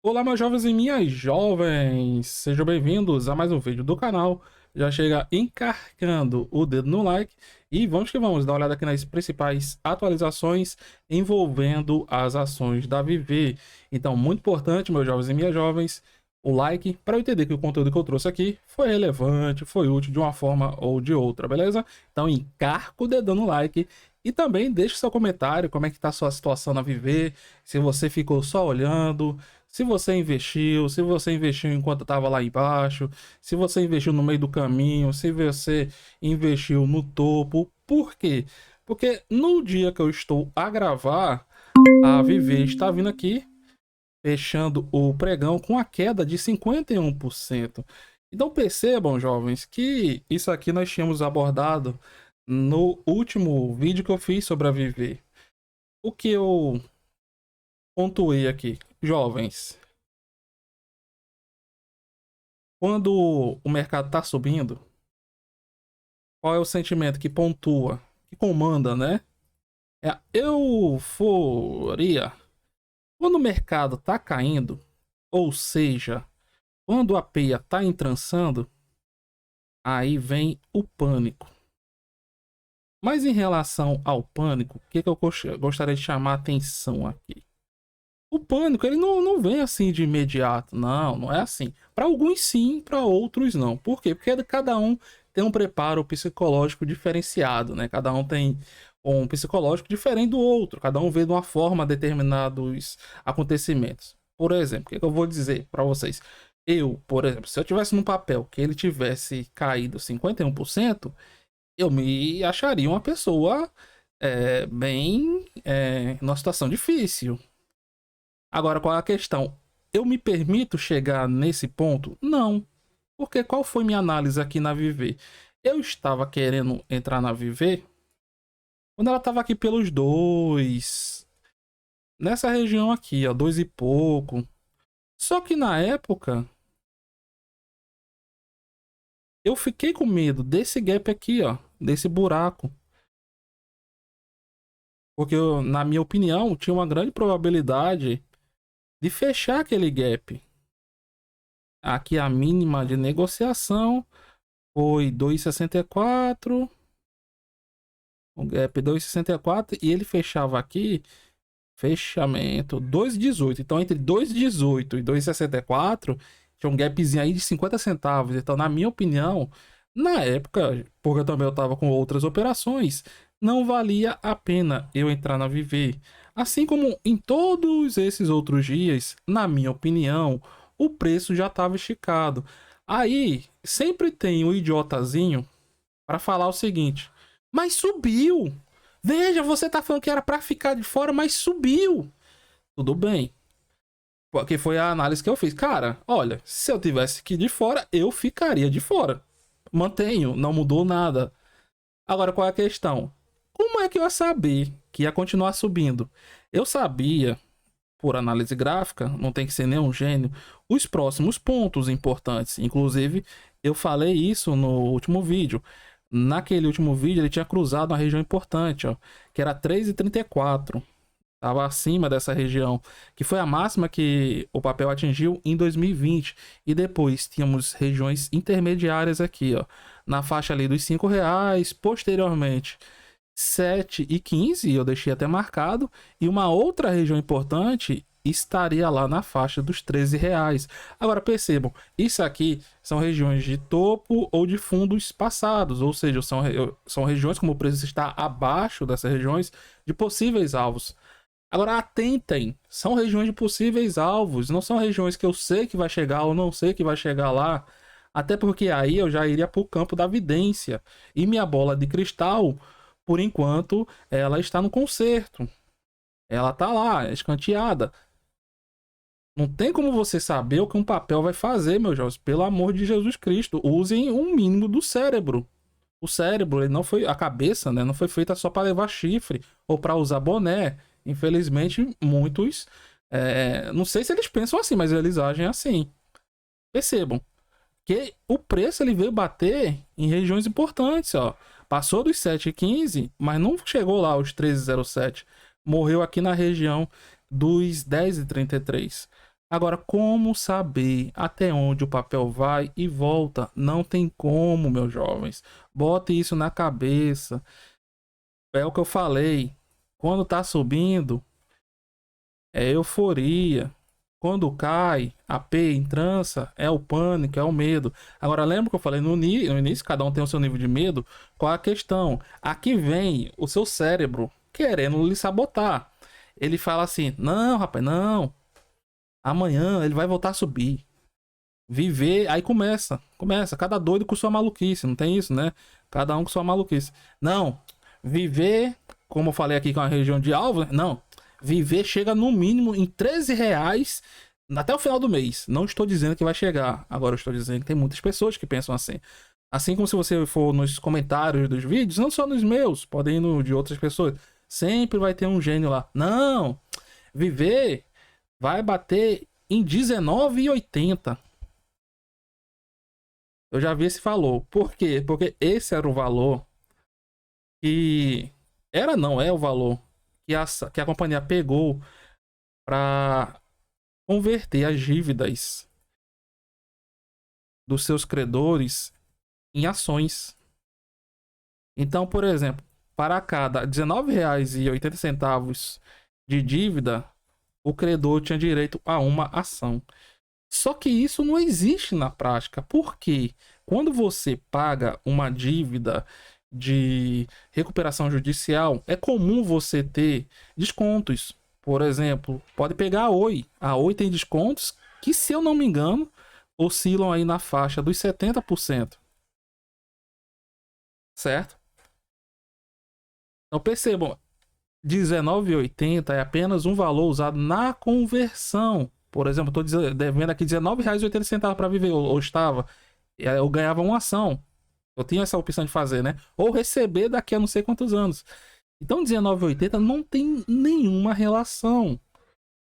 Olá, meus jovens e minhas jovens! Sejam bem-vindos a mais um vídeo do canal. Já chega encarcando o dedo no like e vamos que vamos dar uma olhada aqui nas principais atualizações envolvendo as ações da Viver. Então, muito importante, meus jovens e minhas jovens, o like para eu entender que o conteúdo que eu trouxe aqui foi relevante, foi útil de uma forma ou de outra, beleza? Então, encarca o dedão no like e também deixe seu comentário, como é que tá a sua situação na Viver, se você ficou só olhando, se você investiu enquanto estava lá embaixo, se você investiu no meio do caminho, se você investiu no topo. Por quê? Porque no dia que eu estou a gravar, a Viver está vindo aqui, fechando o pregão com a queda de 51%. Então percebam, jovens, que isso aqui nós tínhamos abordado no último vídeo que eu fiz sobre a Viver. O que eu pontuei aqui, jovens, quando o mercado está subindo, qual é o sentimento que pontua, que comanda, né? É a euforia. Quando o mercado está caindo, ou seja, quando a peia está entrançando, aí vem o pânico. Mas em relação ao pânico, o que eu gostaria de chamar a atenção aqui? O pânico, ele não vem assim de imediato. Não é assim. Para alguns sim, para outros não. Por quê? Porque cada um tem um preparo psicológico diferenciado, né? Cada um tem um psicológico diferente do outro. Cada um vê de uma forma determinados acontecimentos. Por exemplo, o que eu vou dizer para vocês? Eu, por exemplo, se eu tivesse num papel que ele tivesse caído 51%, eu me acharia uma pessoa bem numa situação difícil. Agora, qual é a questão? Eu me permito chegar nesse ponto? Não. Porque qual foi minha análise aqui na Viver? Eu estava querendo entrar na Viver quando ela estava aqui pelos dois. Nessa região aqui, ó, dois e pouco. Só que na época, eu fiquei com medo desse gap aqui, ó. Desse buraco. Porque, na minha opinião, tinha uma grande probabilidade de fechar aquele gap. Aqui a mínima de negociação foi 2,64. O gap 2,64 e ele fechava aqui, fechamento 2,18. Então entre 2,18 e 2,64 tinha um gapzinho aí de 50 centavos. Então, na minha opinião, na época, porque eu também estava com outras operações, não valia a pena eu entrar na Viver. Assim como em todos esses outros dias, na minha opinião, o preço já estava esticado. Aí sempre tem um idiotazinho para falar o seguinte: mas subiu. Veja, você tá falando que era para ficar de fora, mas subiu. Tudo bem. Porque foi a análise que eu fiz. Cara, olha, se eu tivesse que ir de fora, eu ficaria de fora. Mantenho, não mudou nada. Agora, qual é a questão? Como é que eu ia saber que ia continuar subindo? Eu sabia, por análise gráfica, não tem que ser nenhum gênio, os próximos pontos importantes. Inclusive, eu falei isso no último vídeo. Naquele último vídeo, ele tinha cruzado uma região importante, ó, que era 3,34. Estava acima dessa região, que foi a máxima que o papel atingiu em 2020. E depois tínhamos regiões intermediárias aqui, ó, na faixa ali dos R$ 5. Posteriormente, 7,15, eu deixei até marcado. E uma outra região importante estaria lá na faixa dos R$ 13. Agora percebam, isso aqui são regiões de topo ou de fundos passados, ou seja, são regiões como o preço está abaixo dessas regiões de possíveis alvos. Agora atentem, são regiões de possíveis alvos, não são regiões que eu sei que vai chegar ou não sei que vai chegar lá. Até porque aí eu já iria para o campo da vidência. E minha bola de cristal, por enquanto, ela está no concerto. Ela tá lá, escanteada. Não tem como você saber o que um papel vai fazer, meus jovens. Pelo amor de Jesus Cristo, usem um mínimo do cérebro. O cérebro, ele não foi a cabeça, né? Não foi feita só para levar chifre ou para usar boné. Infelizmente, muitos, não sei se eles pensam assim, mas eles agem assim. Percebam que o preço ele veio bater em regiões importantes, ó. Passou dos 7,15, mas não chegou lá aos 13,07. Morreu aqui na região dos 10,33. Agora, como saber até onde o papel vai e volta? Não tem como, meus jovens. Bote isso na cabeça. É o que eu falei. Quando tá subindo, é euforia. Quando cai, a P entrança, é o pânico, é o medo. Agora, lembra que eu falei no início, cada um tem o seu nível de medo? Qual é a questão? Aqui vem o seu cérebro querendo lhe sabotar. Ele fala assim: não, rapaz, não. Amanhã ele vai voltar a subir. Viver, aí começa. Cada doido com sua maluquice, não tem isso, né? Cada um com sua maluquice. Não, viver, como eu falei aqui com a região de alvo, não. Viver chega no mínimo em R$ 13 até o final do mês. Não estou dizendo que vai chegar. Agora eu estou dizendo que tem muitas pessoas que pensam assim. Assim como se você for nos comentários dos vídeos, não só nos meus, podem ir no de outras pessoas. Sempre vai ter um gênio lá. Não, viver vai bater em R$ 19,80. Eu já vi esse valor. Por quê? Porque esse era o valor que. Era, não, é o valor que a companhia pegou para converter as dívidas dos seus credores em ações. Então, por exemplo, para cada R$ 19,80 de dívida, o credor tinha direito a uma ação. Só que isso não existe na prática. Por quê? Quando você paga uma dívida de recuperação judicial, é comum você ter descontos. Por exemplo, pode pegar a Oi. A Oi tem descontos que, se eu não me engano, oscilam aí na faixa dos 70%. Certo? Então percebam, R$ 19,80 é apenas um valor usado na conversão. Por exemplo, estou devendo aqui R$ 19,80 para viver, ou estava. Eu ganhava uma ação. Eu tinha essa opção de fazer, né? Ou receber daqui a não sei quantos anos. Então, R$ 19,80 não tem nenhuma relação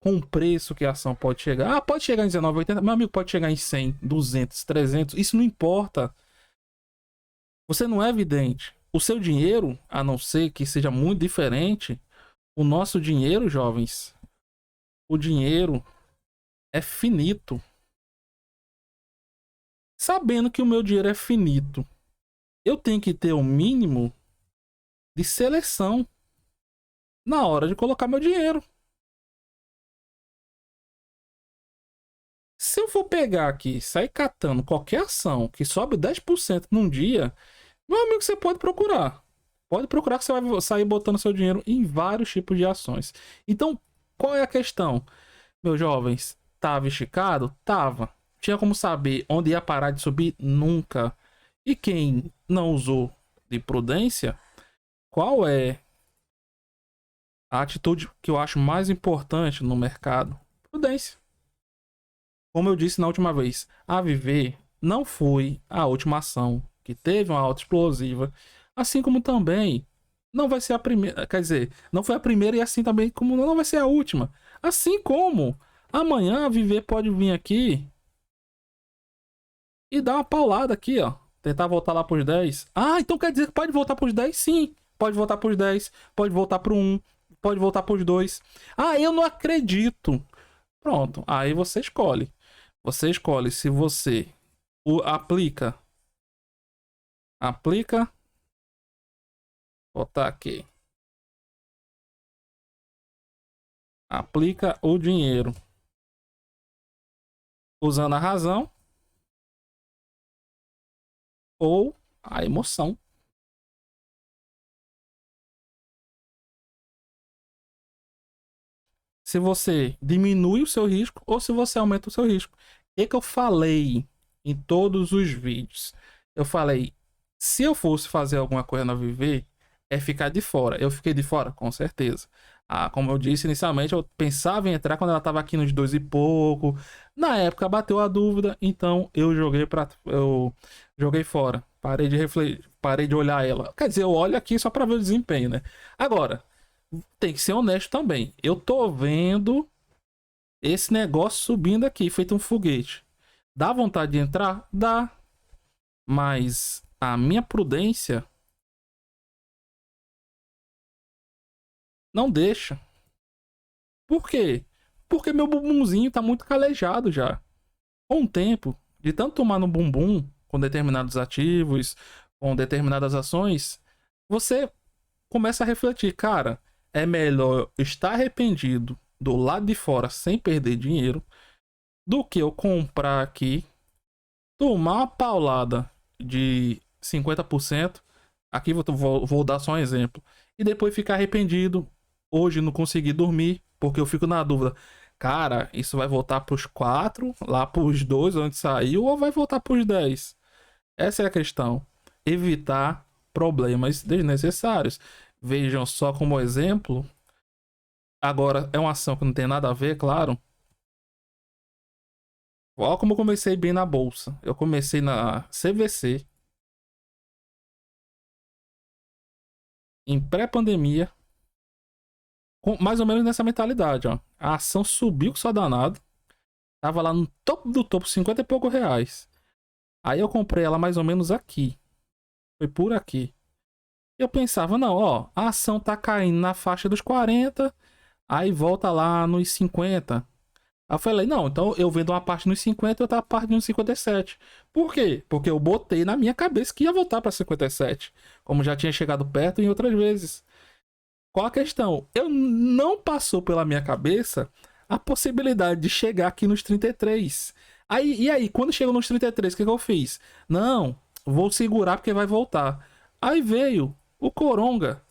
com o preço que a ação pode chegar. Ah, pode chegar em R$ 19,80, meu amigo, pode chegar em 100, 200, 300. Isso não importa. Você não é vidente. O seu dinheiro, a não ser que seja muito diferente, o nosso dinheiro, jovens, o dinheiro é finito. Sabendo que o meu dinheiro é finito, eu tenho que ter o mínimo de seleção na hora de colocar meu dinheiro. Se eu for pegar aqui e sair catando qualquer ação que sobe 10% num dia, meu amigo, você pode procurar. Pode procurar que você vai sair botando seu dinheiro em vários tipos de ações. Então, qual é a questão? Meus jovens, tava esticado? Tava. Tinha como saber onde ia parar de subir? Nunca. E quem não usou de prudência, qual é a atitude que eu acho mais importante no mercado? Prudência. Como eu disse na última vez, a Viver não foi a última ação que teve uma alta explosiva, assim como também não vai ser a primeira, quer dizer, não foi a primeira e assim também como não vai ser a última. Assim como amanhã a Viver pode vir aqui e dar uma paulada aqui, ó, tentar voltar lá pros 10. Ah, então quer dizer que pode voltar pros 10? Sim, pode voltar pros 10, pode voltar pro 1, pode voltar pros 2. Ah, eu não acredito. Pronto, aí você escolhe. Você escolhe se você o aplica, botar aqui, aplica o dinheiro usando a razão ou a emoção. Se você diminui o seu risco ou se você aumenta o seu risco. O que eu falei em todos os vídeos? Eu falei, se eu fosse fazer alguma coisa na Viver, é ficar de fora. Eu fiquei de fora, com certeza. Ah, como eu disse inicialmente, eu pensava em entrar quando ela estava aqui nos 2 e pouco. Na época bateu a dúvida, então eu joguei fora. Parei de refletir, parei de olhar ela. Quer dizer, eu olho aqui só para ver o desempenho, né? Agora, tem que ser honesto também. Eu tô vendo esse negócio subindo aqui, feito um foguete. Dá vontade de entrar? Dá. Mas a minha prudência não deixa. Por quê? Porque meu bumbumzinho tá muito calejado já. Com o tempo, de tanto tomar no bumbum, com determinados ativos, com determinadas ações, você começa a refletir, cara, é melhor estar arrependido do lado de fora sem perder dinheiro do que eu comprar aqui, tomar uma paulada de 50%, aqui vou dar só um exemplo, e depois ficar arrependido, hoje não conseguir dormir, porque eu fico na dúvida, cara, isso vai voltar pros 4, lá pros 2 onde saiu, ou vai voltar pros 10? Essa é a questão. Evitar problemas desnecessários. Vejam só como exemplo. Agora, é uma ação que não tem nada a ver, claro. Olha como eu comecei bem na bolsa. Eu comecei na CVC, em pré-pandemia, com mais ou menos nessa mentalidade, ó. A ação subiu que só danado. Tava lá no topo do topo, 50 e poucos reais. Aí eu comprei ela mais ou menos aqui. Foi por aqui. Eu pensava, não, ó, a ação tá caindo na faixa dos 40, aí volta lá nos 50. Aí eu falei, não, então eu vendo uma parte nos 50 e outra parte nos 57. Por quê? Porque eu botei na minha cabeça que ia voltar para 57, como já tinha chegado perto em outras vezes. Qual a questão? Eu não passou pela minha cabeça a possibilidade de chegar aqui nos 33. E aí, quando chegou nos 33, o que eu fiz? Não, vou segurar porque vai voltar. Aí veio o Coronga.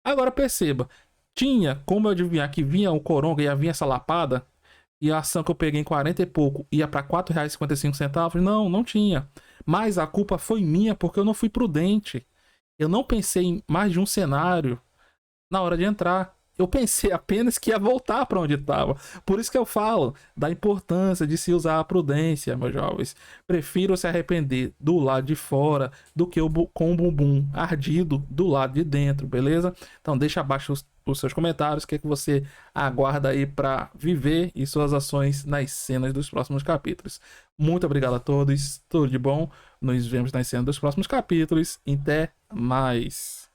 Agora perceba, tinha como eu adivinhar que vinha o Coronga e ia vir essa lapada? E a ação que eu peguei em 40 e pouco ia para R$ 4,55? Não, não tinha. Mas a culpa foi minha porque eu não fui prudente. Eu não pensei em mais de um cenário na hora de entrar. Eu pensei apenas que ia voltar para onde estava. Por isso que eu falo da importância de se usar a prudência, meus jovens. Prefiro se arrepender do lado de fora do que com o bumbum ardido do lado de dentro, beleza? Então deixa abaixo os seus comentários o que, é que você aguarda aí para viver e suas ações nas cenas dos próximos capítulos. Muito obrigado a todos, tudo de bom. Nos vemos nas cenas dos próximos capítulos. Até mais.